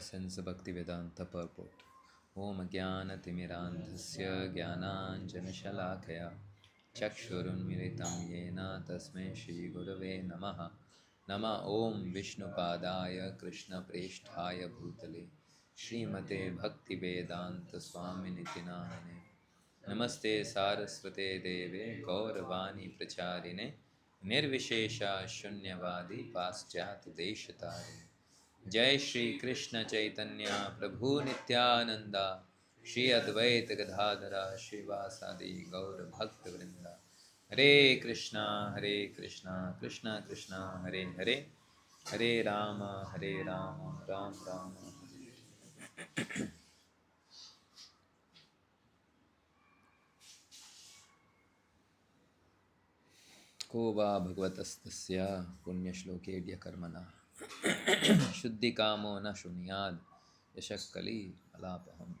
Sense Bhakti Vedanta purport. Om Jnana Timirandhasya Jnananjana Shalakaya Chakshurunmilitam Yena Tasmai Shri Gurave Namaha. Nama Om Vishnu Padaya Krishna Preshthaya Bhutale Śrīmate Bhakti Vedanta Swami Nitinane Namaste Saraswate Deve Gauravani Pracharine Nirvishesha Shunyavadi Paschat Deshatare जय श्री कृष्ण चैतन्य प्रभु नित्यानंद श्री अद्वैत गदाधरा श्रीवासादि गौर भक्त वृंदा हरे कृष्णा कृष्णा कृष्णा हरे हरे हरे राम राम राम को वा भगवतस्तस्य पुण्यश्लोकेऽद्य कर्मणा शुद्धिकामो न शृणुयात् यशः कली अलापहम्.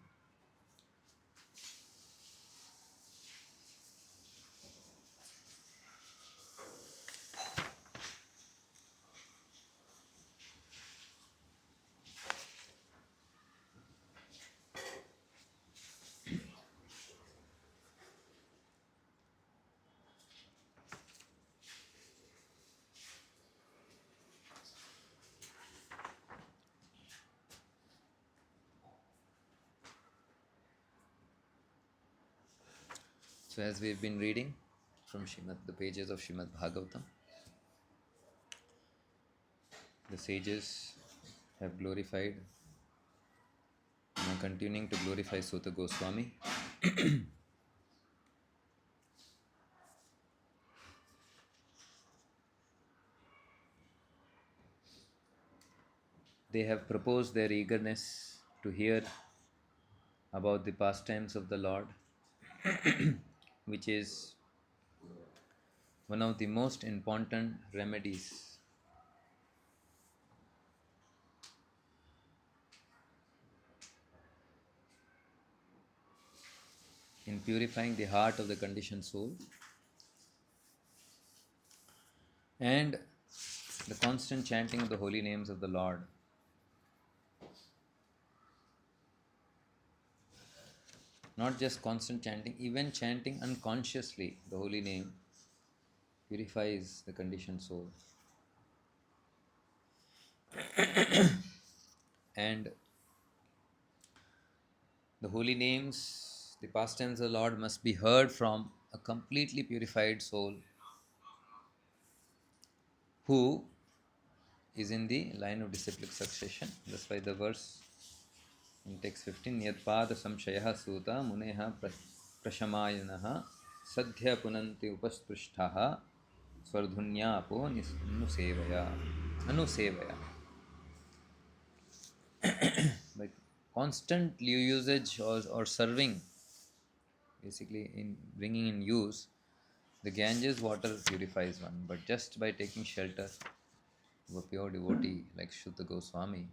So as we've been reading from the pages of Śrīmad Bhāgavatam, the sages have glorified and are continuing to glorify Suta Goswami. They have proposed their eagerness to hear about the pastimes of the Lord, which is one of the most important remedies in purifying the heart of the conditioned soul, and the constant chanting of the holy names of the Lord not just constant chanting, even chanting unconsciously the holy name purifies the conditioned soul. And the holy names, the pastimes of the Lord must be heard from a completely purified soul who is in the line of disciplic succession. That's why the verse in text 15, Yad Pada Samshayaha Suta Muneha Prashamayanaha Sadhya Punanti Upasprushtaha Svardhunyapo Anusevaya. By constant usage or serving, basically in bringing in use, the Ganges water purifies one, but just by taking shelter of a pure devotee like Shuddha Goswami,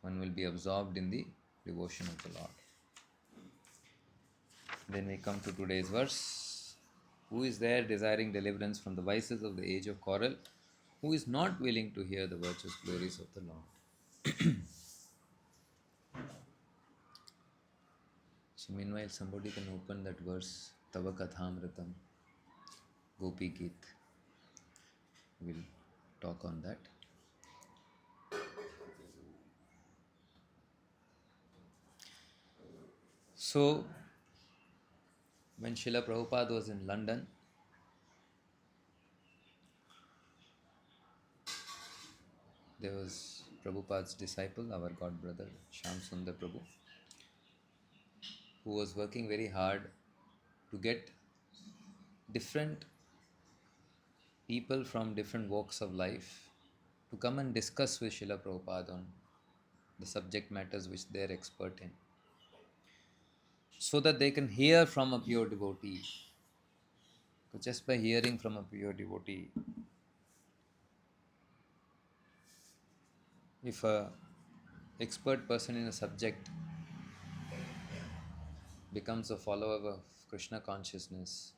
one will be absorbed in the devotion of the Lord. Then we come to today's verse. Who is there desiring deliverance from the vices of the age of coral? Who is not willing to hear the virtuous glories of the Lord? So meanwhile, somebody can open that verse, Tava Kathamratam, Gopi Geet. We'll talk on that. So, when Śrīla Prabhupāda was in London, there was Prabhupada's disciple, our god brother, Shyam Sundar Prabhu, who was working very hard to get different people from different walks of life to come and discuss with Śrīla Prabhupada on the subject matters which they are expert in, so that they can hear from a pure devotee. Because just by hearing from a pure devotee, if a expert person in a subject becomes a follower of Krishna consciousness,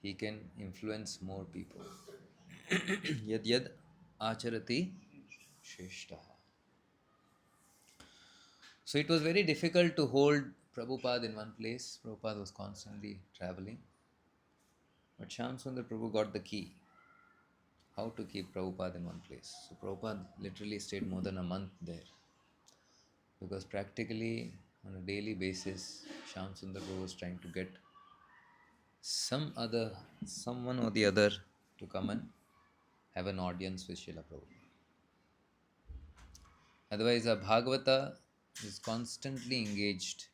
he can influence more people. Yad yad acharati shreshtaha. So it was very difficult to hold Prabhupada in one place. Prabhupada was constantly traveling. But Shyam Sundar Prabhu got the key how to keep Prabhupada in one place. So Prabhupada literally stayed more than a month there. Because practically on a daily basis, Shyam Sundar Prabhu was trying to get someone or the other to come and have an audience with Śrīla Prabhupada. Otherwise, a Bhagavata is constantly engaged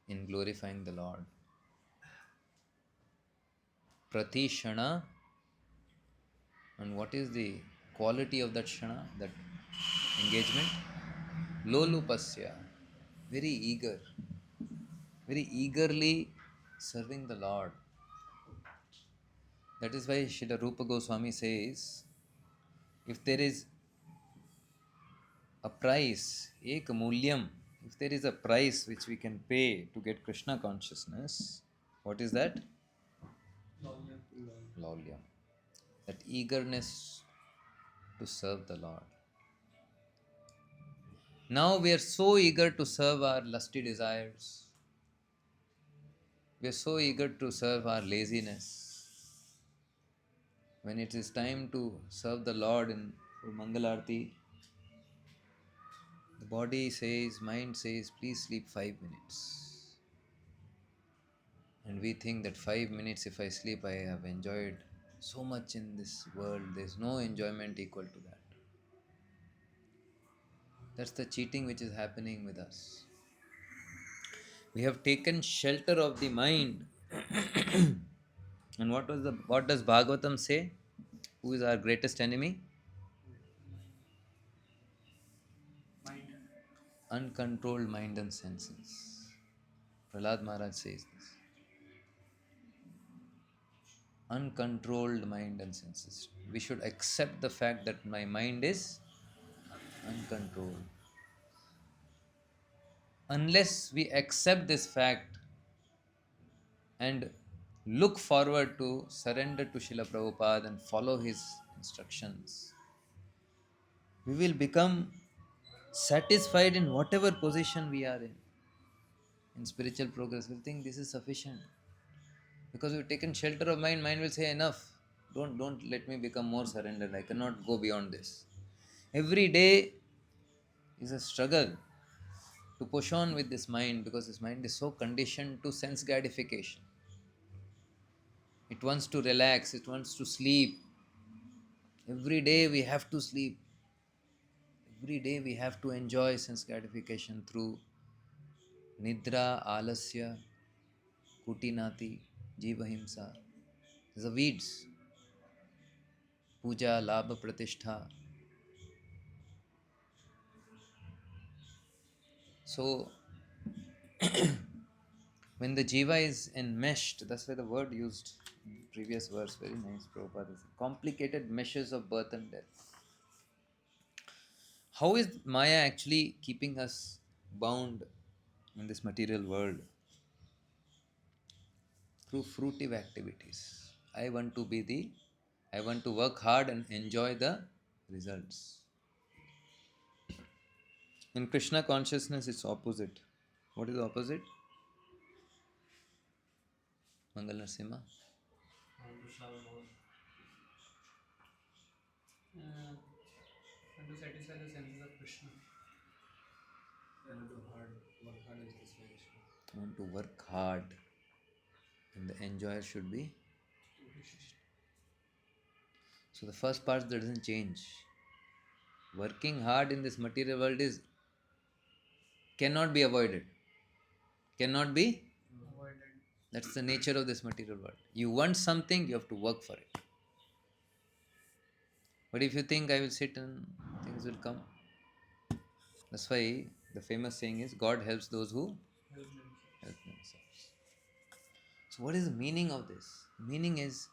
in glorifying the Lord. Prati Shana, and what is the quality of that Shana, that engagement? Lolupasya, very eager, very eagerly serving the Lord. That is why Śrīla Rupa Gosvāmī says, if there is a price, ek mulyam, if there is a price which we can pay to get Krishna consciousness, what is that? Laulyam. That eagerness to serve the Lord. Now we are so eager to serve our lusty desires. We are so eager to serve our laziness. When it is time to serve the Lord in Mangalarti, the body says, mind says, please sleep 5 minutes. And we think that 5 minutes if I sleep, I have enjoyed so much in this world. There's no enjoyment equal to that. That's the cheating which is happening with us. We have taken shelter of the mind. And what does Bhagavatam say? Who is our greatest enemy? Mind. Uncontrolled mind and senses. Prahlad Maharaj says this. Uncontrolled mind and senses. We should accept the fact that my mind is uncontrolled. Unless we accept this fact and look forward to surrender to Srila Prabhupada and follow his instructions, we will become satisfied in whatever position we are in. In spiritual progress, we'll think this is sufficient. Because we've taken shelter of mind, mind will say enough. Don't let me become more surrendered. I cannot go beyond this. Every day is a struggle to push on with this mind because this mind is so conditioned to sense gratification. It wants to relax, it wants to sleep. Every day we have to sleep. Every day we have to enjoy sense gratification through nidra, alasya, kutinati, jivahimsa. These are weeds. Puja, labha, pratishtha. So, when the jiva is enmeshed, that's why the word used in the previous verse, very nice, Prabhupada. Complicated meshes of birth and death. How is Maya actually keeping us bound in this material world? Through fruitive activities. I want to work hard and enjoy the results. In Krishna consciousness, it's opposite. What is the opposite? Mangal Narsimha? Want to serve more. Want to satisfy the senses of Krishna. Work hard and satisfy Krishna. I want to work hard, and the enjoyer should be. So the first part doesn't change. Working hard in this material world is cannot be avoided. Cannot be. Avoided. That's the nature of this material world. You want something, you have to work for it. But if you think I will sit and things will come, that's why the famous saying is God helps those who Help themselves. help themselves. So what is the meaning of this? The meaning is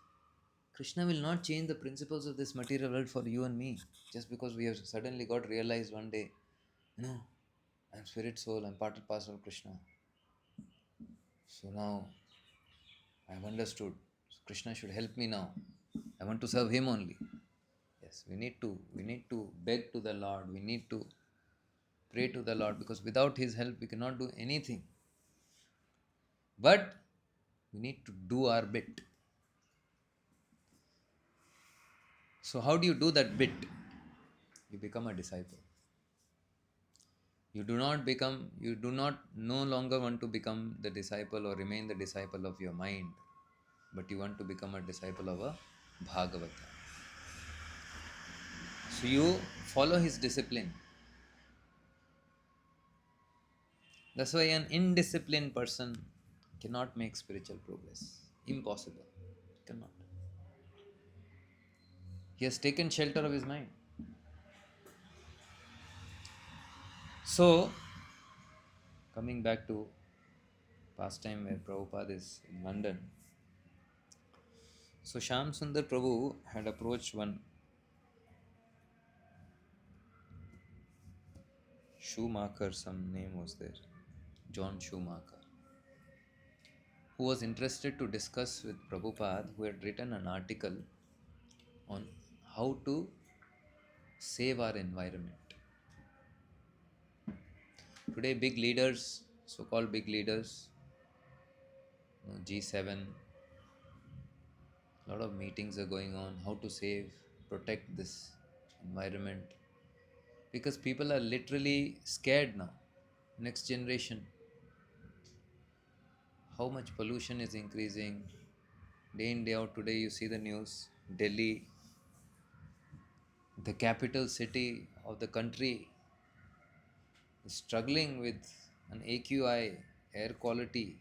Krishna will not change the principles of this material world for you and me just because we have suddenly got realized one day, I'm spirit soul, I'm part and parcel of Krishna. So now I've understood. So Krishna should help me now. I want to serve him only. Yes, we need to beg to the Lord. We need to pray to the Lord, because without His help we cannot do anything. But we need to do our bit. So how do you do that bit? You become a disciple. You do not no longer want to become the disciple or remain the disciple of your mind, but you want to become a disciple of a Bhagavatam. So you follow his discipline. That's why an indisciplined person cannot make spiritual progress. Impossible. Cannot. He has taken shelter of his mind. So, coming back to past time where Prabhupada is in London. So Shyam Sundar Prabhu had approached one Schumacher, some name was there, John Schumacher, who was interested to discuss with Prabhupada, who had written an article on how to save our environment. Today, big leaders, so-called big leaders, G7, a lot of meetings are going on, how to save, protect this environment. Because people are literally scared now. Next generation, how much pollution is increasing. Day in, day out, today you see the news, Delhi, the capital city of the country, is struggling with an AQI, air quality,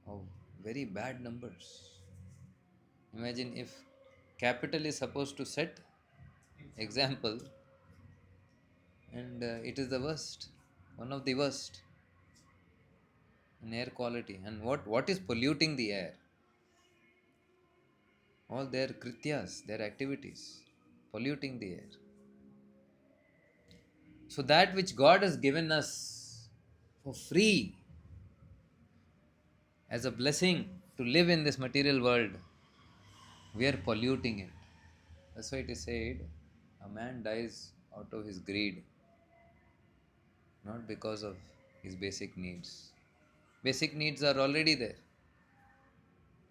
of very bad numbers. Imagine if capital is supposed to set example, and it is the worst, one of the worst in air quality. And what is polluting the air? All their krityas, their activities, polluting the air. So that which God has given us for free as a blessing to live in this material world, we are polluting it. That's why it is said, a man dies out of his greed, not because of his basic needs. Basic needs are already there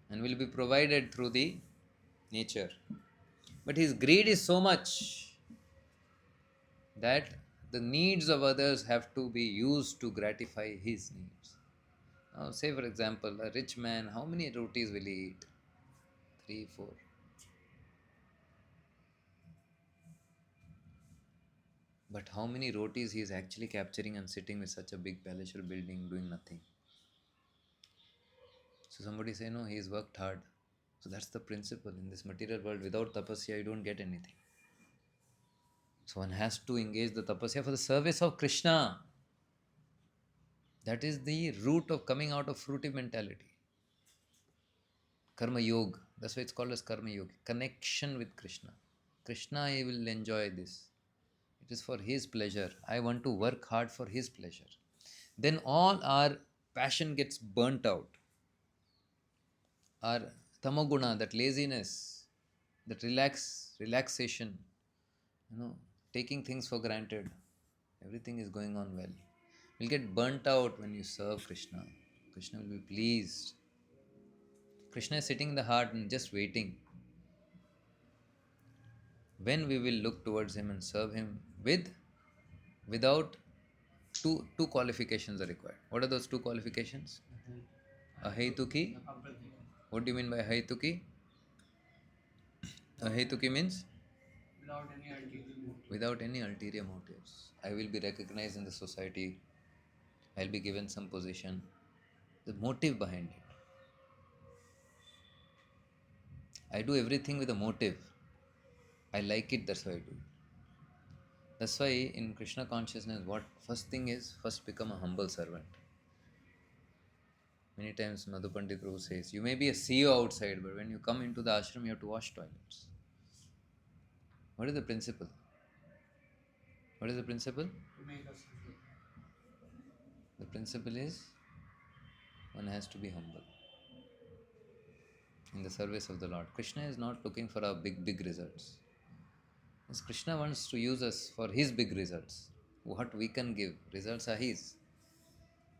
and will be provided through the nature. But his greed is so much that the needs of others have to be used to gratify his needs. Now, say for example, a rich man, how many rotis will he eat? 3, 4. But how many rotis he is actually capturing and sitting with such a big palatial building doing nothing? So somebody say, no, he has worked hard. So that's the principle. In this material world, without tapasya, you don't get anything. So one has to engage the tapasya for the service of Krishna. That is the root of coming out of fruitive mentality. Karma Yoga. That's why it's called as Karma Yoga. Connection with Krishna. Krishna, I will enjoy this. It is for his pleasure. I want to work hard for his pleasure. Then all our passion gets burnt out. Our tamoguna, that laziness, that relaxation, taking things for granted, everything is going on well. Will get burnt out when you serve Krishna. Krishna will be pleased. Krishna is sitting in the heart and just waiting. When we will look towards him and serve him without two qualifications are required. What are those two qualifications? Ahetuki. What do you mean by ahetuki? Ahetuki means without any ulterior motives. I will be recognized in the society. I'll be given some position. The motive behind it. I do everything with a motive. I like it, that's why I do it. That's why in Krishna consciousness, what first thing is, first become a humble servant. Many times Madhu Pandit Prabhu says, you may be a CEO outside, but when you come into the ashram, you have to wash toilets. What is the principle? What is the principle? The principle is, one has to be humble in the service of the Lord. Krishna is not looking for our big results. As Krishna wants to use us for his big results. What we can give, results are His.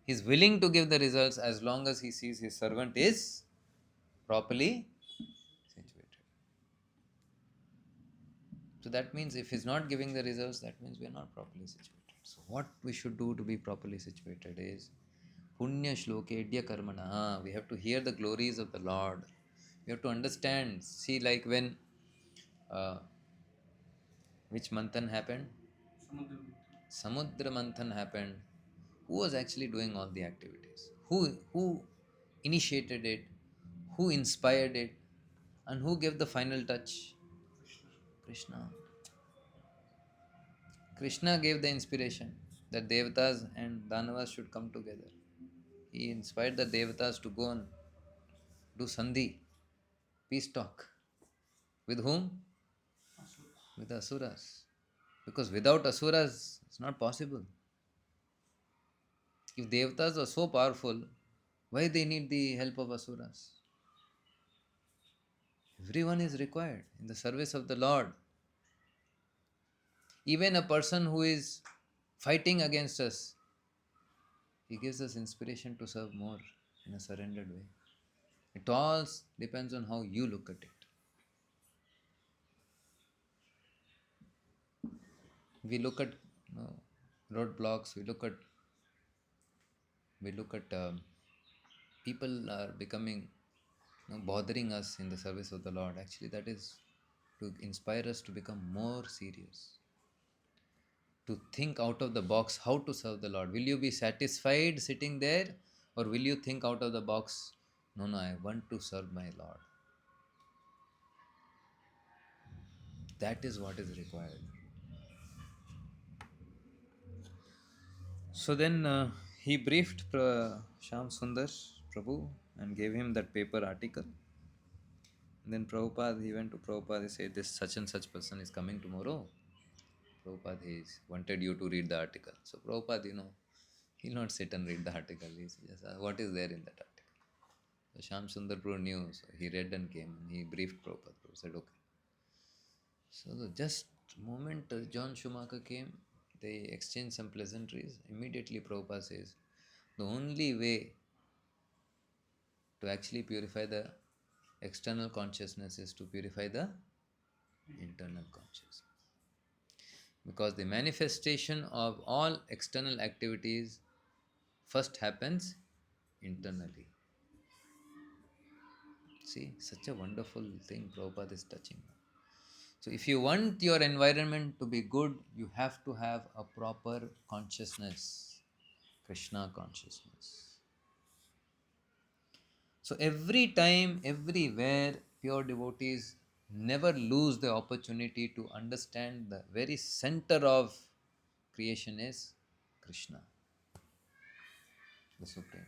He is willing to give the results as long as He sees His servant is properly situated. So that means if He's not giving the results, that means we are not properly situated. So what we should do to be properly situated is Punya Shlokedya Karmana. We have to hear the glories of the Lord. We have to understand. See, like when uh, which manthan happened? Samudra. Samudra Manthan happened. Who was actually doing all the activities? Who initiated it? Who inspired it? And who gave the final touch? Krishna. Krishna. Krishna gave the inspiration that Devatas and Danavas should come together. He inspired the Devatas to go and do Sandhi, peace talk. With whom? Asura. With the Asuras. Because without Asuras, it's not possible. If Devatas are so powerful, why they need the help of Asuras? Everyone is required in the service of the Lord. Even a person who is fighting against us, he gives us inspiration to serve more in a surrendered way. It all depends on how you look at it. We look at roadblocks. We look at people are becoming bothering us in the service of the Lord. Actually, that is to inspire us to become more serious, to think out of the box how to serve the Lord. Will you be satisfied sitting there, or will you think out of the box? No, no, I want to serve my Lord. That is what is required. So then he briefed Sham Sundar Prabhu and gave him that paper article. And then Prabhupada, he went to Prabhupada, he said, this such and such person is coming tomorrow. Prabhupada, he wanted you to read the article. So Prabhupada, he'll not sit and read the article. He's just, what is there in that article? So Sham Sundar Prabhu knew, so he read and came and he briefed Prabhupada. Prabhupada said, okay. So the just moment John Schumacher came, they exchanged some pleasantries. Immediately Prabhupada says, the only way to actually purify the external consciousness is to purify the internal consciousness. Because the manifestation of all external activities first happens internally. See, such a wonderful thing Prabhupada is touching. So, if you want your environment to be good, you have to have a proper consciousness, Krishna consciousness. So, every time, everywhere, pure devotees never lose the opportunity to understand the very center of creation is Krishna, the Supreme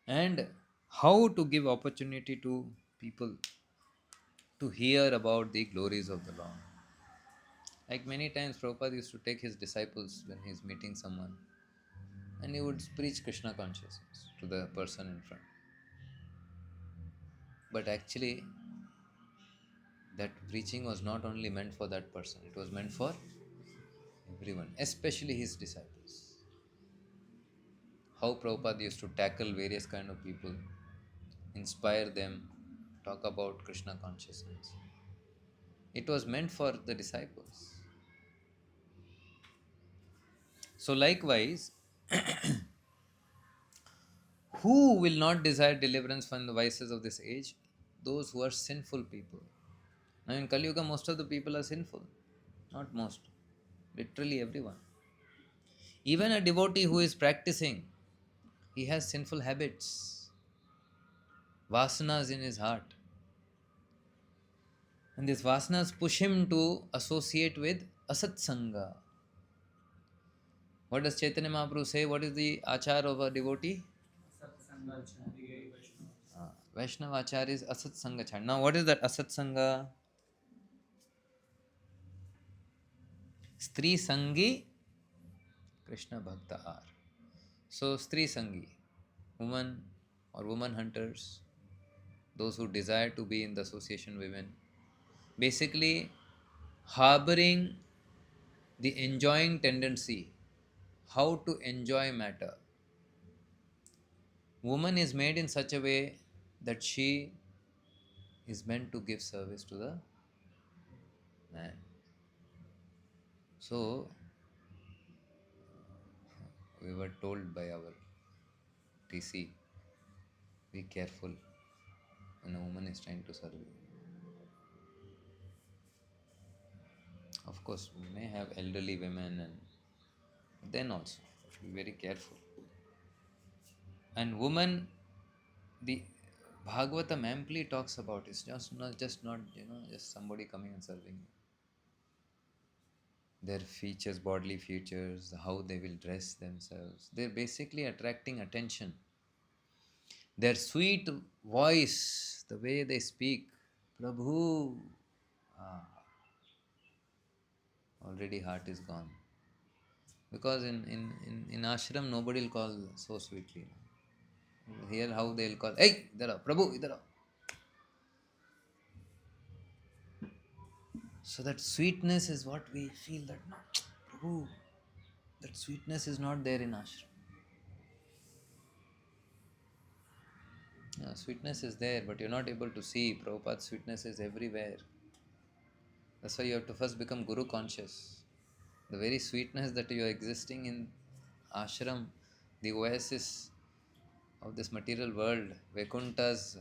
Lord. And how to give opportunity to people to hear about the glories of the Lord. Like many times, Prabhupada used to take his disciples when he's meeting someone and he would preach Krishna consciousness to the person in front. But actually, that preaching was not only meant for that person, it was meant for everyone, especially his disciples. How Prabhupada used to tackle various kind of people, inspire them, talk about Krishna consciousness. It was meant for the disciples. So likewise, who will not desire deliverance from the vices of this age? Those who are sinful people. Now in Kali Yuga, most of the people are sinful. Not most. Literally everyone. Even a devotee who is practicing, he has sinful habits, vasanas in his heart. And these vasanas push him to associate with asatsanga. What does Chaitanya Mahaprabhu say? What is the achar of a devotee? Satsanga Chandigai Vaishnava. Vaishnava achar is asatsanga chand. Now what is that asatsanga? Stri Sangi Krishna Bhakta are. So Stri Sangi, woman or woman hunters, those who desire to be in the association with women. Basically, harboring the enjoying tendency, how to enjoy matter. Woman is made in such a way that she is meant to give service to the man. So, we were told by our TC, be careful when a woman is trying to serve you. Of course, we may have elderly women, and then also be very careful. And woman, the Bhagavatam amply talks about it. It's just not just somebody coming and serving you. Their features, bodily features, how they will dress themselves. They're basically attracting attention. Their sweet voice, the way they speak, Prabhu, ah, already heart is gone. Because in ashram, nobody will call so sweetly. Here, how they'll call, hey, idhar aao, Prabhu, idhar aao. So that sweetness is what we feel that, no, Prabhu, that sweetness is not there in ashram. Yeah, sweetness is there, but you're not able to see. Prabhupada's sweetness is everywhere. That's why you have to first become Guru conscious. The very sweetness that you are existing in ashram, the oasis of this material world, Vaikuntha's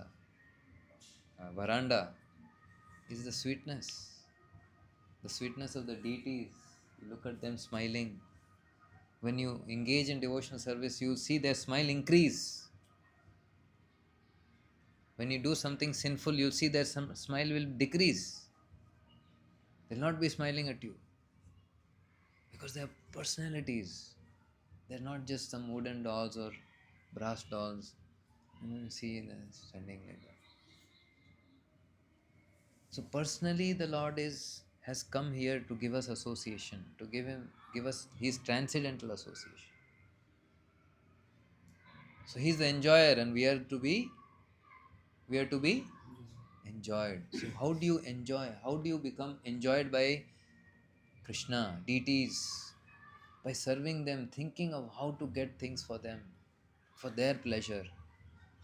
veranda, is the sweetness of the deities. You look at them smiling. When you engage in devotional service, you see their smile increase. When you do something sinful, you'll see their smile will decrease. They'll not be smiling at you because they are personalities. They're not just some wooden dolls or brass dolls. You see them standing like that. So personally, the Lord has come here to give us association, to give us His transcendental association. So He's the enjoyer, and we are to be enjoyed. So how do you enjoy? How do you become enjoyed by Krishna, deities? By serving them, thinking of how to get things for them, for their pleasure,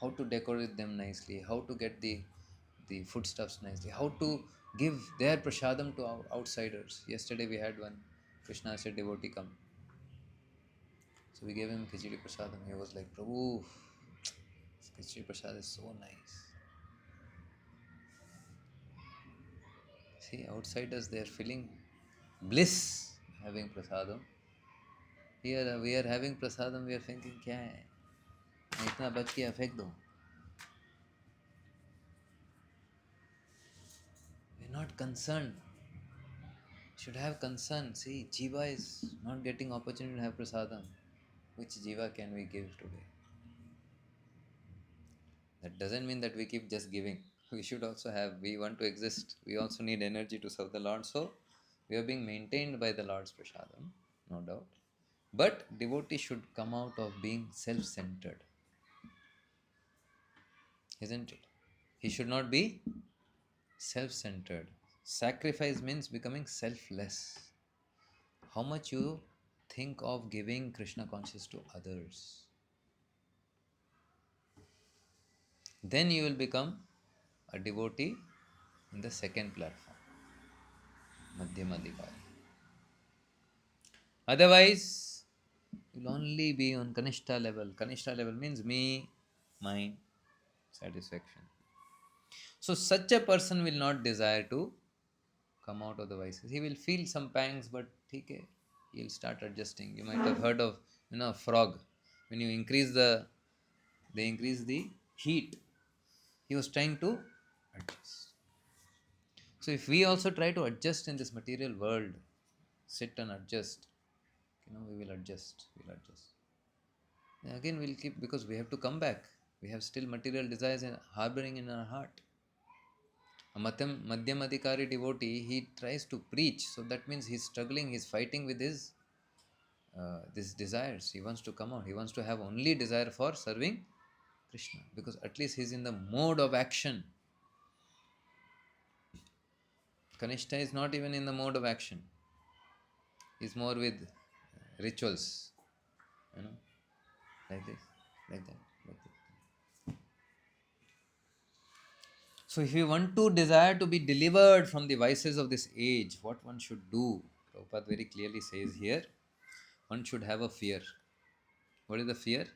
how to decorate them nicely, how to get the foodstuffs nicely, how to give their prasadam to outsiders. Yesterday we had one Krishna said devotee come. So we gave him khichdi prasadam. He was like, Prabhu, this khichdi prasad is so nice. See, outsiders, they are feeling bliss having prasadam. Here we are having prasadam, we are thinking, क्या है? इतना बच गया फेंक दो. We're not concerned. Should have concern. See, Jiva is not getting opportunity to have prasadam. Which Jiva can we give today? That doesn't mean that we keep just giving. We should also have, we want to exist. We also need energy to serve the Lord. So, we are being maintained by the Lord's prasadam, no doubt. But devotee should come out of being self-centered. Isn't it? He should not be self-centered. Sacrifice means becoming selfless. How much you think of giving Krishna conscious to others. Then you will become a devotee in the second platform, Madhyamadikari. Otherwise, you will only be on Kanishta level. Kanishta level means me, mine, satisfaction. So such a person will not desire to come out of the vices. He will feel some pangs, but okay, he'll start adjusting. You might have heard of a frog. When you they increase the heat. He was trying to adjust. So if we also try to adjust in this material world, sit and adjust, we will adjust. We'll adjust. And again, we'll keep, because we have to come back. We have still material desires and harboring in our heart. A Madhyamadikari devotee, he tries to preach, so that means he's struggling, he's fighting with his these desires. He wants to come out. He wants to have only desire for serving Krishna, because at least he's in the mode of action. Kanishta is not even in the mode of action. He's more with rituals, like this, like that, like that. So if you want to desire to be delivered from the vices of this age, what one should do? Prabhupada very clearly says here, one should have a fear. What is the fear?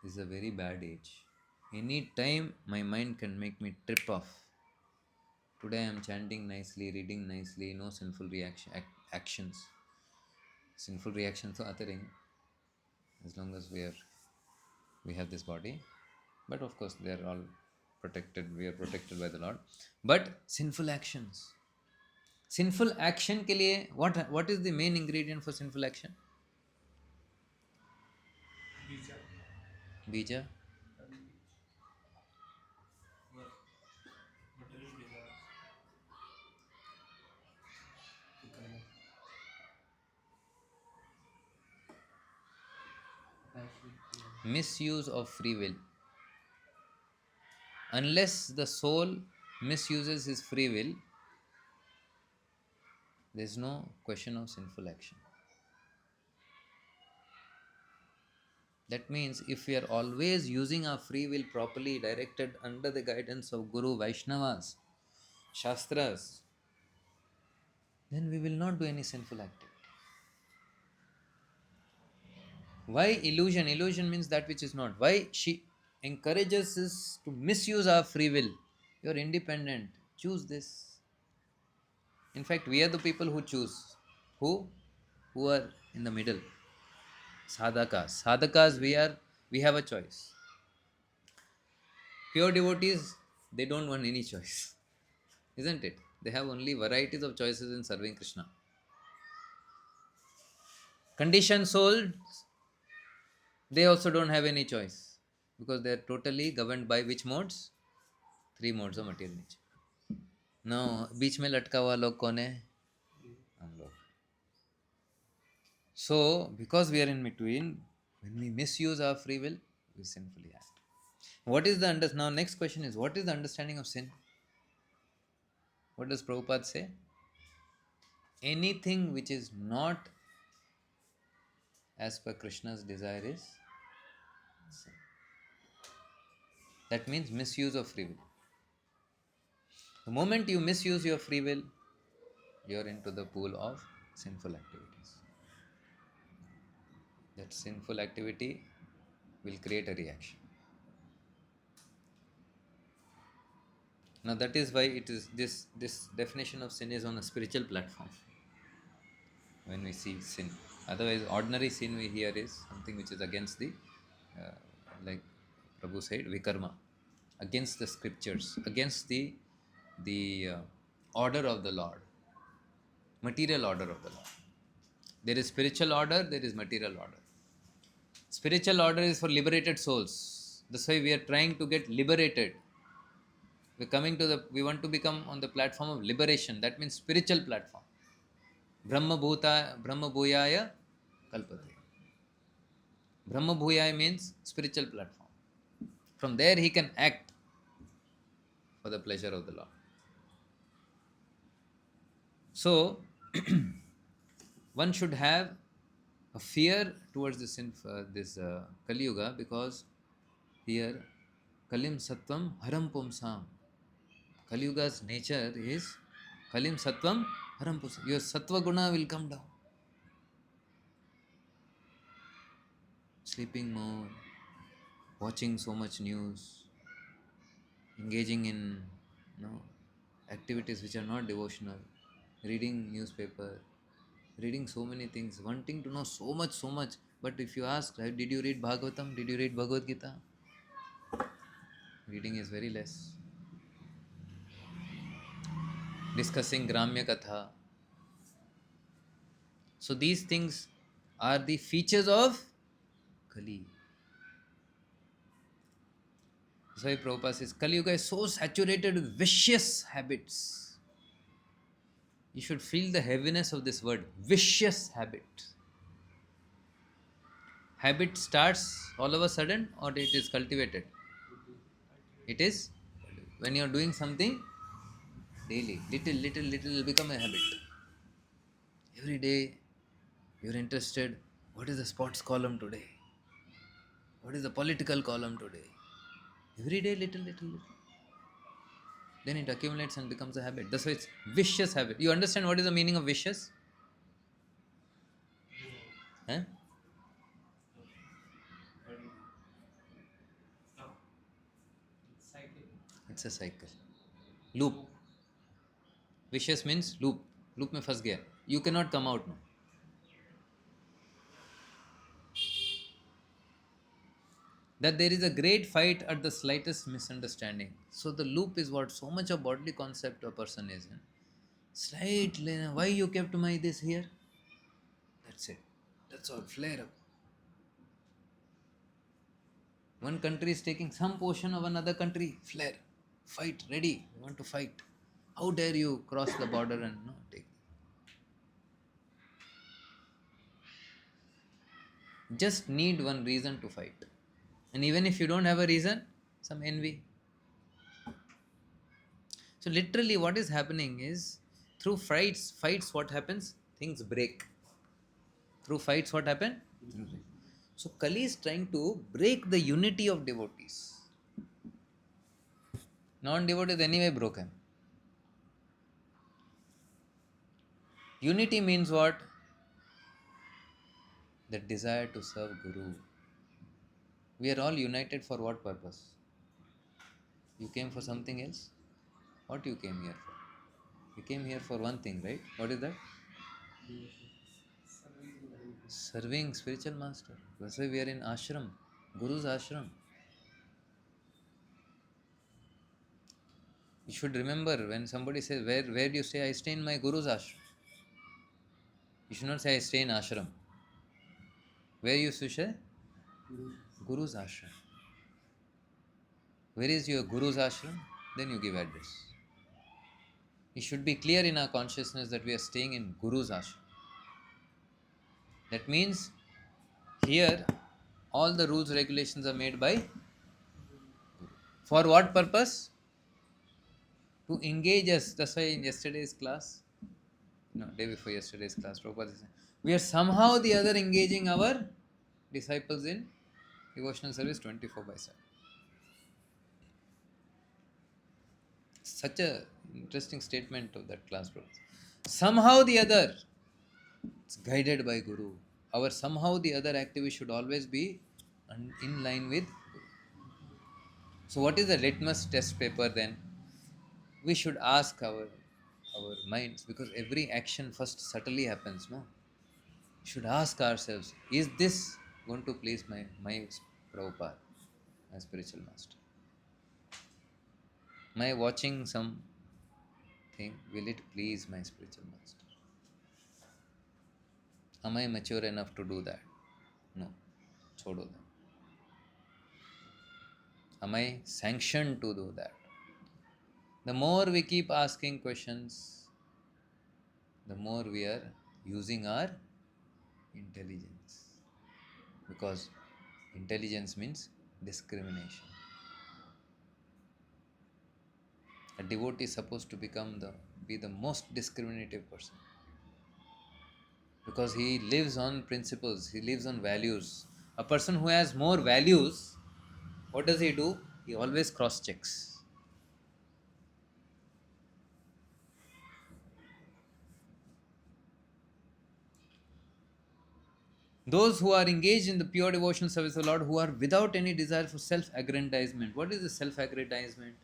This is a very bad age. Any time my mind can make me trip off. Today I am chanting nicely, reading nicely, no sinful actions. Sinful reactions are othering as long as we have this body. But of course they are all protected. We are protected by the Lord. But sinful actions. Sinful action ke liye, what is the main ingredient for sinful action? Bija. Bija. Material desires. Misuse of free will. Unless the soul misuses his free will, there is no question of sinful action. That means if we are always using our free will properly, directed under the guidance of Guru, Vaishnavas, Shastras, then we will not do any sinful activity. Why illusion? Illusion means that which is not. Why she encourages us to misuse our free will? You are independent. Choose this. In fact, we are the people who choose. Who? Who are in the middle. Sadhakas. Sadhakas, we have a choice. Pure devotees, they don't want any choice. Isn't it? They have only varieties of choices in serving Krishna. Conditioned souls, they also don't have any choice because they are totally governed by which modes? 3 modes of material nature. Now, बीच में लटका हुआ लोग कौन है? हम लोग. So, because we are in between, when we misuse our free will, we sinfully act. What is the now next question is, what is the understanding of sin? What does Prabhupada say? Anything which is not as per Krishna's desire is sin. That means misuse of free will. The moment you misuse your free will, you are into the pool of sinful activities. That sinful activity will create a reaction. Now that is why it is this definition of sin is on a spiritual platform. When we see sin, otherwise ordinary sin we hear is something which is against the, like Prabhu said, vikarma, against the scriptures, against the order of the Lord, material order of the Lord. There is spiritual order, there is material order. Spiritual order is for liberated souls. That's why we are trying to get liberated. We want to become on the platform of liberation. That means spiritual platform. Brahma Bhuyaya Kalpate. Brahma Bhuyaya means spiritual platform. From there he can act for the pleasure of the Lord. So, one should have a fear towards this Kali Yuga, because here Kalim Sattvam Haram Pumsam. Kali Yuga's nature is Kalim Sattvam Haram Pumsam. Your Sattva Guna will come down. Sleeping more, watching so much news, engaging in activities which are not devotional, reading newspaper, reading so many things, wanting to know so much. But if you ask, right, did you read Bhagavatam? Did you read Bhagavad Gita? Reading is very less. Discussing Gramya Katha. So these things are the features of Kali. That's why Prabhupada says, Kali Yuga is so saturated with vicious habits. You should feel the heaviness of this word, vicious habit. Habit starts all of a sudden, or it is cultivated? It is when you are doing something, daily. Little will become a habit. Every day you're interested, what is the sports column today? What is the political column today? Every day little. Then it accumulates and becomes a habit. That's why it's vicious habit. You understand what is the meaning of vicious? Huh? Cycle. It's a cycle. Loop. Vicious means loop. Loop में फंस गया. You cannot come out now. That there is a great fight at the slightest misunderstanding. So the loop is what so much of bodily concept a person is in. Slightly, why you kept my this here? That's it. That's all. Flare up. One country is taking some portion of another country. Flare. Fight. Ready. We want to fight. How dare you cross the border and no take. Just need one reason to fight. And even if you don't have a reason, some envy. So literally what is happening is through fights what happens? Things break. Through fights what happen? So Kali is trying to break the unity of devotees. Non-devotee is anyway broken. Unity means what? The desire to serve Guru. We are all united for what purpose? You came for something else? What you came here for? You came here for one thing, right? What is that? Serving spiritual master. That's why we are in ashram, Guru's ashram. You should remember when somebody says, where do you stay? I stay in my Guru's ashram. You should not say, I stay in ashram. Where you stay? Guru's ashram. Where is your Guru's ashram? Then you give address. It should be clear in our consciousness that we are staying in Guru's ashram. That means here all the rules regulations are made by Guru. For what purpose? To engage us. That's why in yesterday's class, day before yesterday's class, Prabhupada said, we are somehow the other engaging our disciples in devotional service 24/7. Such a interesting statement of that class, Prabhupada. Somehow the other, it's guided by Guru. Our somehow the other activity should always be in line with Guru. So what is the litmus test paper then? We should ask our minds, because every action first subtly happens, no? We should ask ourselves, is this going to please my Prabhupada, my spiritual master? Am I watching something? Will it please my spiritual master? Am I mature enough to do that? No. Chodo that. Am I sanctioned to do that? The more we keep asking questions, the more we are using our intelligence. Because intelligence means discrimination. A devotee is supposed to be the most discriminative person. Because he lives on principles, he lives on values. A person who has more values, what does he do? He always cross-checks. Those who are engaged in the pure devotional service of the Lord, who are without any desire for self-aggrandizement. What is the self-aggrandizement?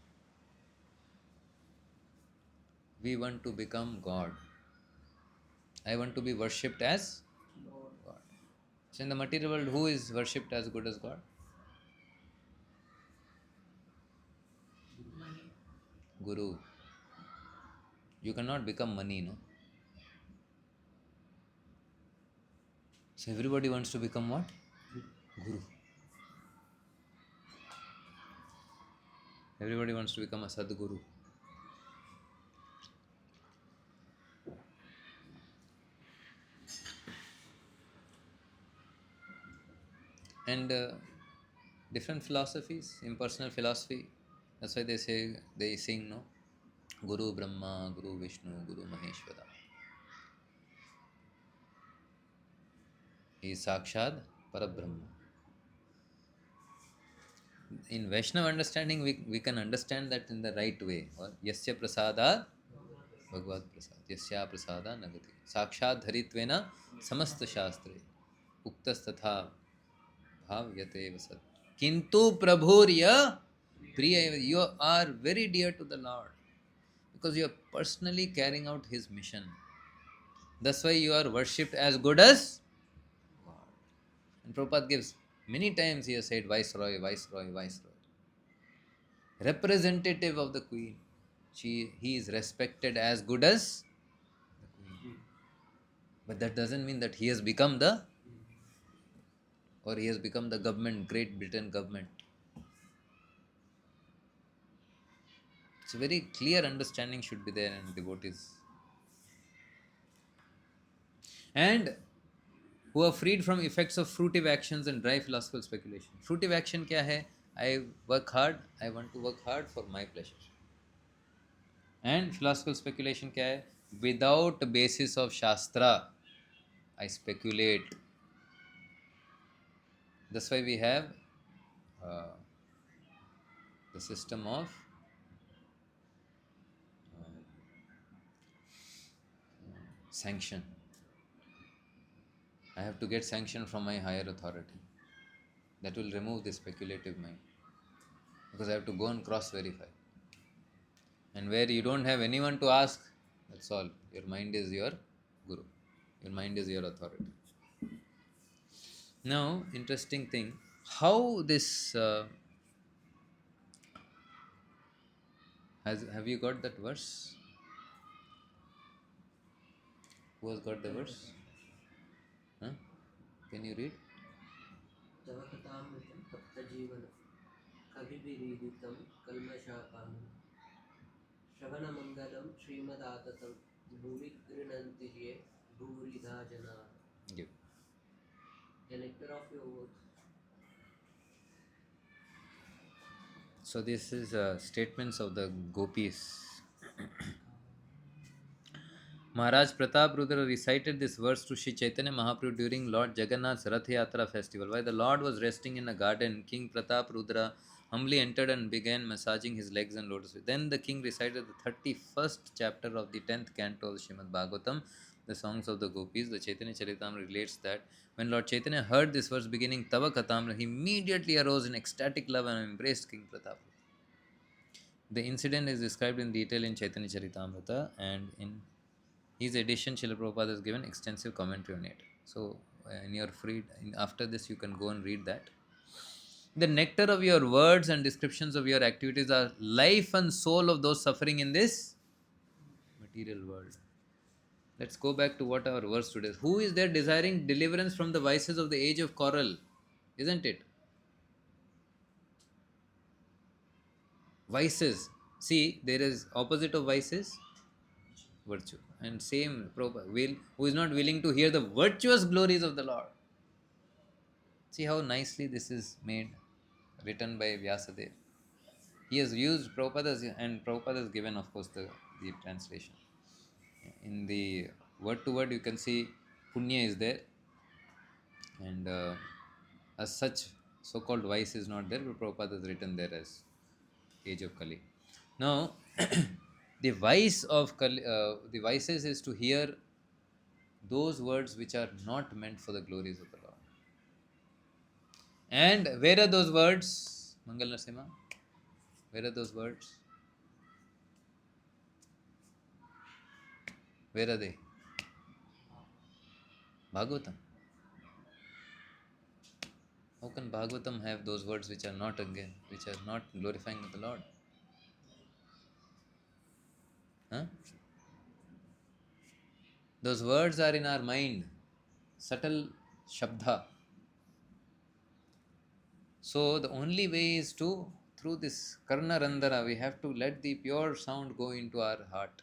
We want to become God. I want to be worshipped as God. So in the material world, who is worshipped as good as God? Guru. You cannot become money, no? So everybody wants to become what? Guru. Everybody wants to become a Sadguru. And different philosophies, impersonal philosophy. That's why they sing, no? Guru Brahma, Guru Vishnu, Guru Maheshwara. He is Sakshat Parabrahma. In Vaishnava understanding, we can understand that in the right way. Or, Yasya Prasada Bhagavad Prasad. Yasya Prasada Nagati. Sakshat Dharitvena Samasta Shastre. Uktas Tatha Bhavyate Vasat. Kintu Prabhurya Priya. You are very dear to the Lord because you are personally carrying out His mission. That's why you are worshipped as good as God. And Prabhupada gives many times he has said Viceroy, Viceroy, Viceroy. Representative of the Queen. He is respected as good as the Queen. But that doesn't mean that he has become the or he has become the government, Great Britain government. It's a very clear understanding should be there in devotees. And who are freed from effects of fruitive actions and dry philosophical speculation. Fruitive action क्या है? I work hard, I want to work hard for my pleasure. And philosophical speculation क्या है? Without basis of Shastra, I speculate. That's why we have uh, the system of sanction. I have to get sanction from my higher authority. That will remove the speculative mind. Because I have to go and cross verify. And where you don't have anyone to ask, that's all. Your mind is your guru. Your mind is your authority. Now, interesting thing, how this have you got that verse? Who has got the verse? Huh? Can you read? Bhagavatam Taptajivanam Kaviviridhitam Kalmashapanam Shravanamangalam Śrīmad Bhāgavatam Bhuvi Grinantiye Bhuridha Jana. Give. The nectar of your words. So this is statements of the gopis. Maharaj Prataparudra recited this verse to Sri Chaitanya Mahaprabhu during Lord Jagannath's Rath Yatra festival. While the Lord was resting in a garden, King Prataparudra humbly entered and began massaging his legs and lotus feet. Then the king recited the 31st chapter of the 10th canto of the Śrīmad Bhāgavatam, the songs of the gopis. The Chaitanya Charitamrita relates that when Lord Chaitanya heard this verse beginning Tava Katamra, he immediately arose in ecstatic love and embraced King Pratap. The incident is described in detail in Chaitanya Charitamrita, and in his edition, Śrīla Prabhupāda has given extensive commentary on it. So, in your free, after this, you can go and read that. The nectar of your words and descriptions of your activities are life and soul of those suffering in this material world. Let's go back to what our verse today is. Who is there desiring deliverance from the vices of the age of coral? Isn't it? Vices. See, there is opposite of vices, virtue. And same will who is not willing to hear the virtuous glories of the Lord. See how nicely this is made, written by Vyasadeva. He has used Prabhupada's, and Prabhupada has given, of course, the translation. In the word to word, you can see Punya is there, and as such, so called vice is not there, but Prabhupada has written there as age of Kali. Now, the vice of Kali, the vices is to hear those words which are not meant for the glories of the Lord. And where are those words? Mangal Narsima? Where are those words? Where are they? Bhagavatam. How can Bhagavatam have those words which are not again, which are not glorifying the Lord? Huh? Those words are in our mind, subtle shabda. So the only way is to, through this karna randara, we have to let the pure sound go into our heart.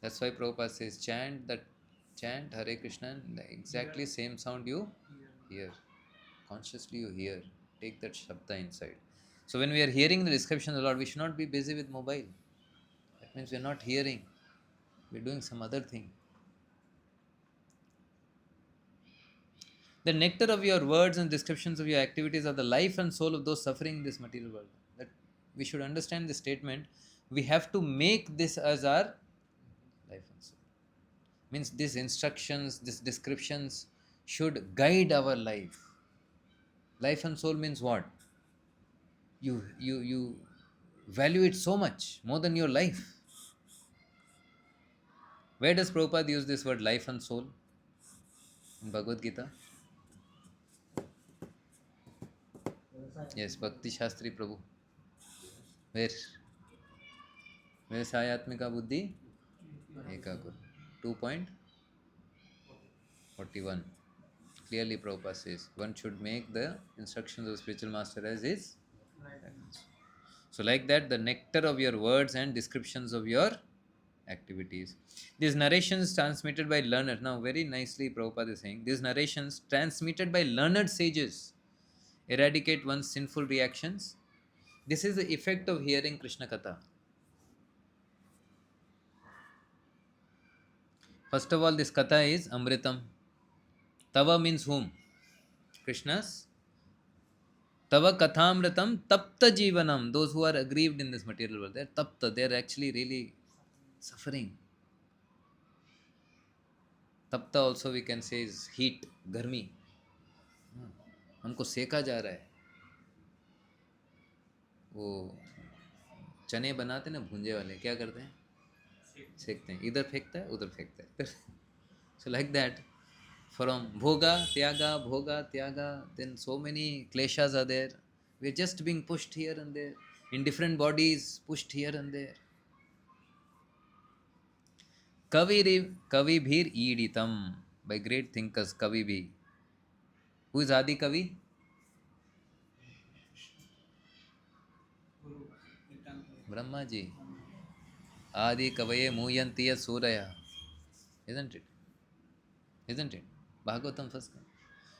That's why Prabhupada says, chant Hare Krishna, the exactly same sound you hear. Consciously you hear. Take that shabda inside. So when we are hearing the description of the Lord, we should not be busy with mobile. Means we are not hearing, we are doing some other thing. The nectar of your words and descriptions of your activities are the life and soul of those suffering in this material world. That we should understand this statement. We have to make this as our life and soul. Means these instructions, these descriptions should guide our life. Life and soul means what? You value it so much more than your life. Where does Prabhupada use this word life and soul in Bhagavad Gita? Yes, Bhakti Shastri Prabhu. Where? Vyasayatmika buddhi ekakura. 2.41. Clearly Prabhupada says one should make the instructions of the spiritual master as his. So like that, the nectar of your words and descriptions of your activities. These narrations transmitted by learned. Now very nicely Prabhupada is saying, these narrations transmitted by learned sages eradicate one's sinful reactions. This is the effect of hearing Krishna Katha. First of all, this Katha is Amritam. Tava means whom? Krishna's. Tava Kathamritam Tapta Jivanam. Those who are aggrieved in this material world, they are Tapta. They are actually really suffering. Tapta also we can say is heat, गर्मी. हमको सेका जा रहा है. वो चने बनाते ना भुंजे वाले, क्या करते हैं? सेकते हैं. इधर फेंकता है, उधर फेंकता है. So like that, from bhoga, tyaga, then so many kleshas are there. We are just being pushed here and there, in different bodies, pushed here and there. Kavi bhir iditam, by great thinkers, Kavi bhi. Who is Adi Kavi? Guru, return. Brahma ji. Adi Kavaye Muyantiya Suraya. Isn't it? Isn't it? Bhagavatam first.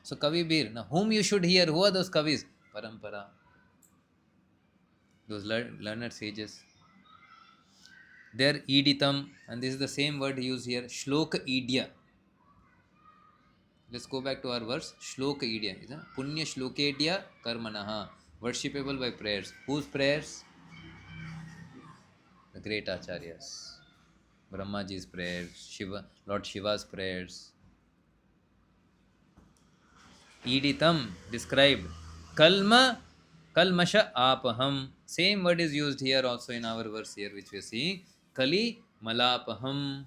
So Kavi Bir. Now whom you should hear? Who are those Kavis? Parampara. Those learned sages. Their iditam, and this is the same word used here, shloka idya. Let's go back to our verse. Shloka idya. Punya shlokedya karmanaha. Worshipable by prayers. Whose prayers? The great acharyas. Brahmaji's prayers, Shiva, Lord Shiva's prayers. Iditam described. Kalmasha apaham. Same word is used here also in our verse here, which we are seeing. Kali malapaham.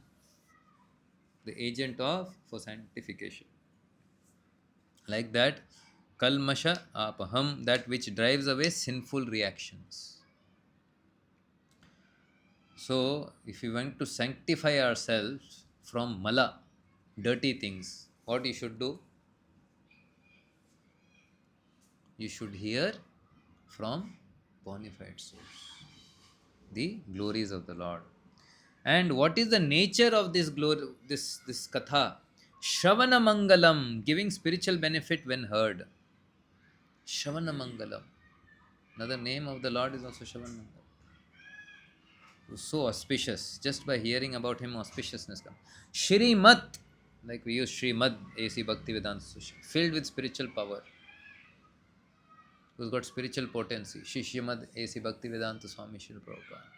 The agent for sanctification. Like that, kalmasha apaham, that which drives away sinful reactions. So, if you want to sanctify ourselves from mala, dirty things, what you should do? You should hear from bona fide source the glories of the Lord. And what is the nature of this glory, this katha? Shravana Mangalam, giving spiritual benefit when heard. Shravana Mangalam. Another name of the Lord is also Shravana Mangalam. So auspicious. Just by hearing about him, auspiciousness comes. Śrīmad, like we use Śrīmad A.C. Bhaktivedanta Susha, filled with spiritual power. Who's got spiritual potency? Śrīmad A.C. Bhaktivedanta Swami Śrīla Prabhupāda.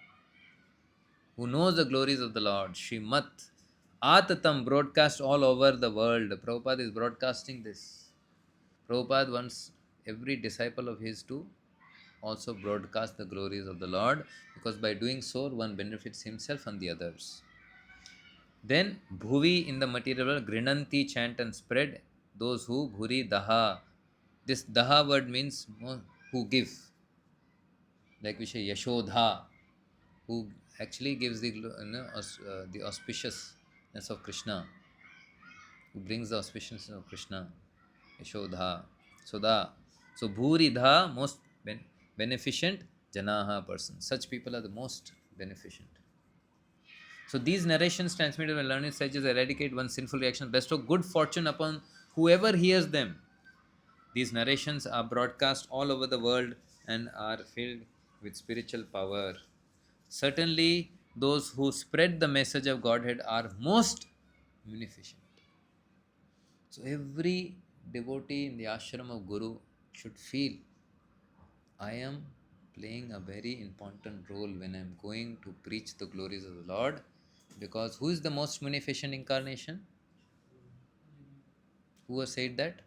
Who knows the glories of the Lord. Śrīmad. Atatam, broadcast all over the world. Prabhupada is broadcasting this. Prabhupada wants every disciple of his to also broadcast the glories of the Lord, because by doing so one benefits himself and the others. Then bhuvi, in the material world, grinanti, chant and spread. Those who bhuri daha. This daha word means who give. Like we say Yashodha, who actually gives the auspiciousness of Krishna, who brings the auspiciousness of Krishna. Yashodha, Sudha. So bhuri dha, most beneficent, janaha, person. Such people are the most beneficent. So these narrations transmitted by learned sages eradicate one's sinful reaction, bestow good fortune upon whoever hears them. These narrations are broadcast all over the world and are filled with spiritual power. Certainly, those who spread the message of Godhead are most munificent. So every devotee in the ashram of Guru should feel, I am playing a very important role when I am going to preach the glories of the Lord, because who is the most munificent incarnation? Who has said that?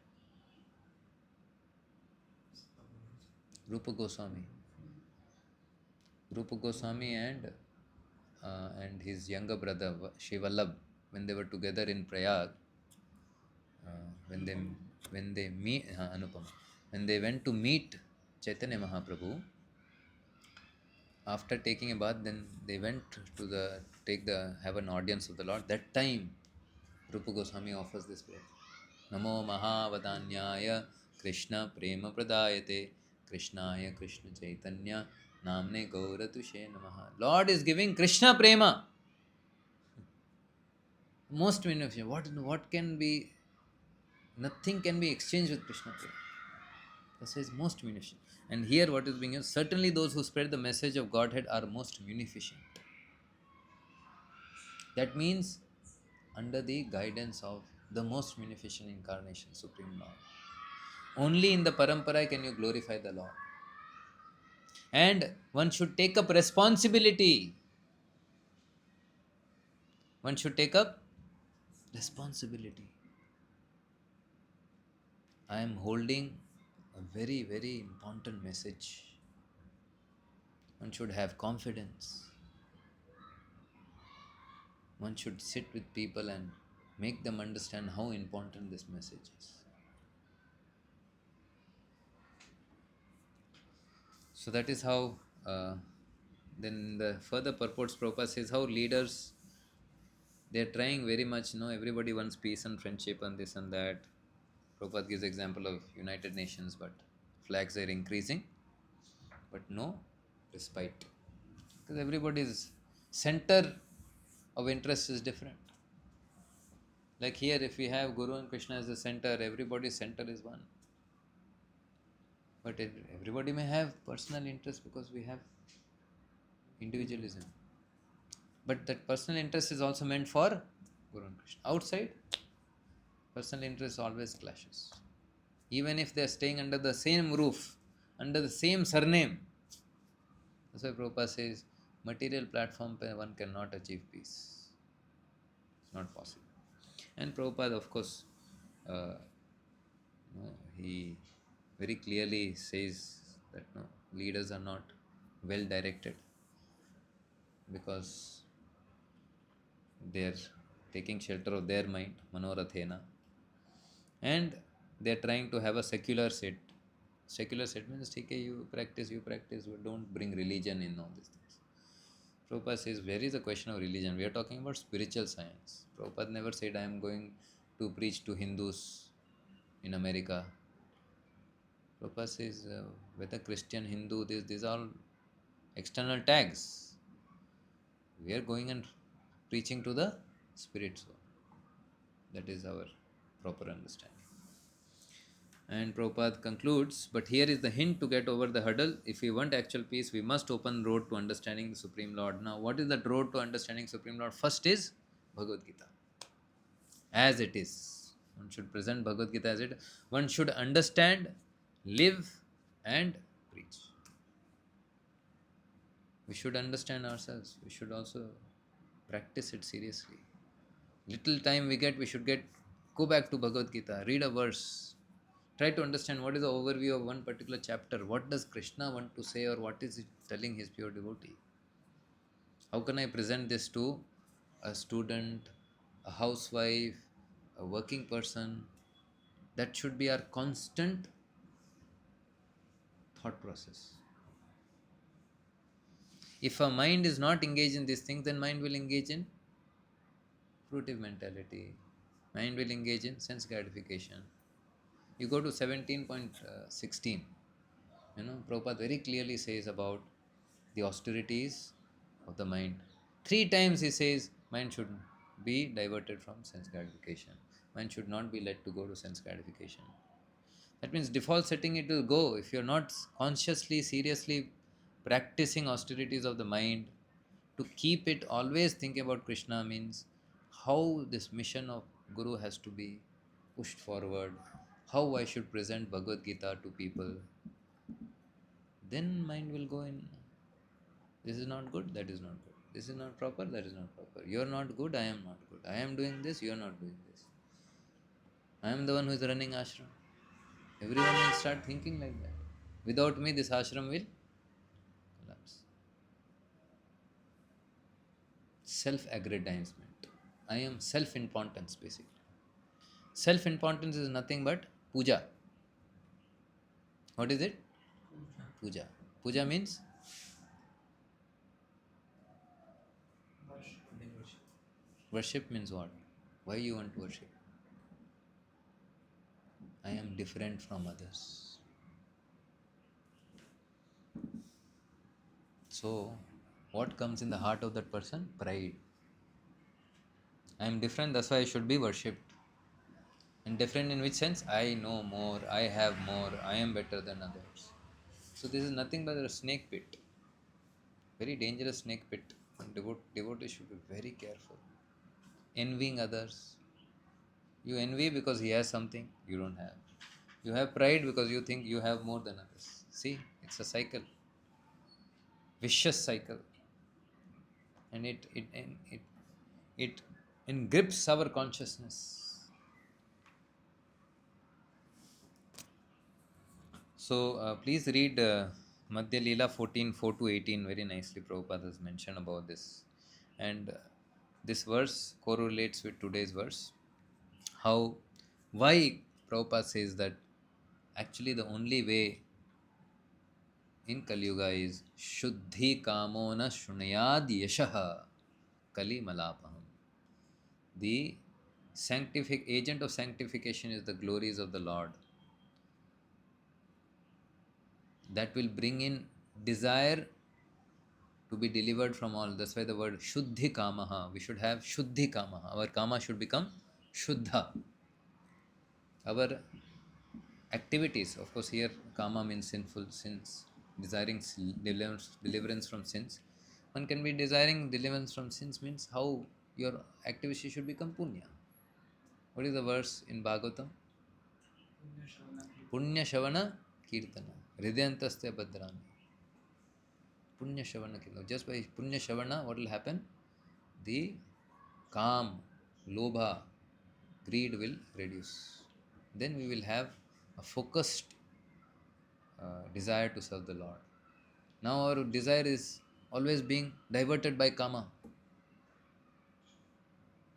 Rupa Goswami. Rupa Goswami and his younger brother Shri Vallabh, when they were together in Prayag, uh, when they meet Anupam, when they went to meet Chaitanya Mahaprabhu, after taking a bath, then they went to have an audience of the Lord. That time, Rupa Goswami offers this prayer: Namo Mahavadanyaya Krishna Prema Pradayate Krishnaya Krishna Chaitanya Namne Gauratushe Namaha. Lord is giving Krishna Prema. Most beneficial. What can be? Nothing can be exchanged with Krishna Prema. This is most munificent. And here, what is being used? Certainly, those who spread the message of Godhead are most munificent. That means under the guidance of the most munificent incarnation, Supreme Lord. Only in the parampara can you glorify the Lord. And one should take up responsibility. One should take up responsibility. I am holding a very, very important message. One should have confidence. One should sit with people and make them understand how important this message is. So that is how, then the further purports Prabhupada says how leaders, they are trying very much, everybody wants peace and friendship and this and that. Prabhupada gives example of United Nations, but flags are increasing, but no respite. Because everybody's center of interest is different. Like here, if we have Guru and Krishna as the center, everybody's center is one. But everybody may have personal interest because we have individualism. But that personal interest is also meant for Guru and Krishna. Outside, personal interest always clashes. Even if they are staying under the same roof, under the same surname. That's why Prabhupada says, material platform one cannot achieve peace. It's not possible. And Prabhupada, of course, he very clearly says that leaders are not well directed because they are taking shelter of their mind, manorathena, and they are trying to have a secular set. Secular set means, okay, you practice, but don't bring religion in all these things. Prabhupada says, where is the question of religion? We are talking about spiritual science. Prabhupada never said, I am going to preach to Hindus in America. Prabhupada says, whether Christian, Hindu, these are all external tags. We are going and preaching to the spirit soul. That is our proper understanding. And Prabhupada concludes, but here is the hint to get over the hurdle. If we want actual peace, we must open road to understanding the Supreme Lord. Now, what is that road to understanding Supreme Lord? First is Bhagavad Gita. As it is. One should present Bhagavad Gita as it is. One should understand, live and preach. We should understand ourselves. We should also practice it seriously. Little time we get, go back to Bhagavad Gita, read a verse. Try to understand what is the overview of one particular chapter. What does Krishna want to say, or what is it telling his pure devotee? How can I present this to a student, a housewife, a working person? That should be our constant thought process. If our mind is not engaged in these things, then mind will engage in fruitive mentality. Mind will engage in sense gratification. You go to 17.16. Prabhupada very clearly says about the austerities of the mind. 3 times he says mind should be diverted from sense gratification. Mind should not be led to go to sense gratification. That means default setting it will go. If you're not consciously, seriously practicing austerities of the mind To keep it always thinking about Krishna means how this mission of Guru has to be pushed forward, how I should present Bhagavad Gita to people. Then mind will go in, this is not good, that is not good. This is not proper, that is not proper. You are not good, I am not good. I am doing this, you are not doing this. I am the one who is running ashram. Everyone will start thinking like that. Without me, this ashram will collapse. Self-aggrandizement. I am self-importance basically. Self-importance is nothing but puja. What is it? Puja. Puja means worship means what? Why you want to worship? I am different from others. So, what comes in the heart of that person? Pride. I am different, that's why I should be worshipped. And different in which sense? I know more, I have more, I am better than others. So, this is nothing but a snake pit. Very dangerous snake pit. And devotees should be very careful. Envying others. You envy because he has something you don't have. You have pride because you think you have more than others. See, it's a cycle. Vicious cycle. And it engrips our consciousness. So please read Madhya Leela 14, 4 to 18 very nicely. Prabhupada has mentioned about this. And this verse correlates with today's verse. Why Prabhupada says that actually the only way in Kali Yuga is Shuddhi Kamo na Shunayad Yashaha Kali Malapaham. The agent of sanctification is the glories of the Lord. That will bring in desire to be delivered from all. That's why the word Shuddhi Kamaha. We should have Shuddhi Kamaha. Our Kama should become Shuddha. Our activities, of course, here Kama means sinful sins, desiring deliverance from sins. One can be desiring deliverance from sins means how your activity should become punya. What is the verse in Bhagavatam? Punya Shavana Kirtana. Hridayantasya Bhadrani. Punya Shavana Kirtana. Just by Punya Shavana, what will happen? The calm, lobha, greed will reduce. Then we will have a focused desire to serve the Lord. Now our desire is always being diverted by kama.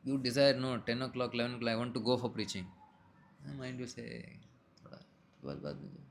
You desire, no, 10 o'clock, 11 o'clock, I want to go for preaching. My mind will say, "Thoda, बाद में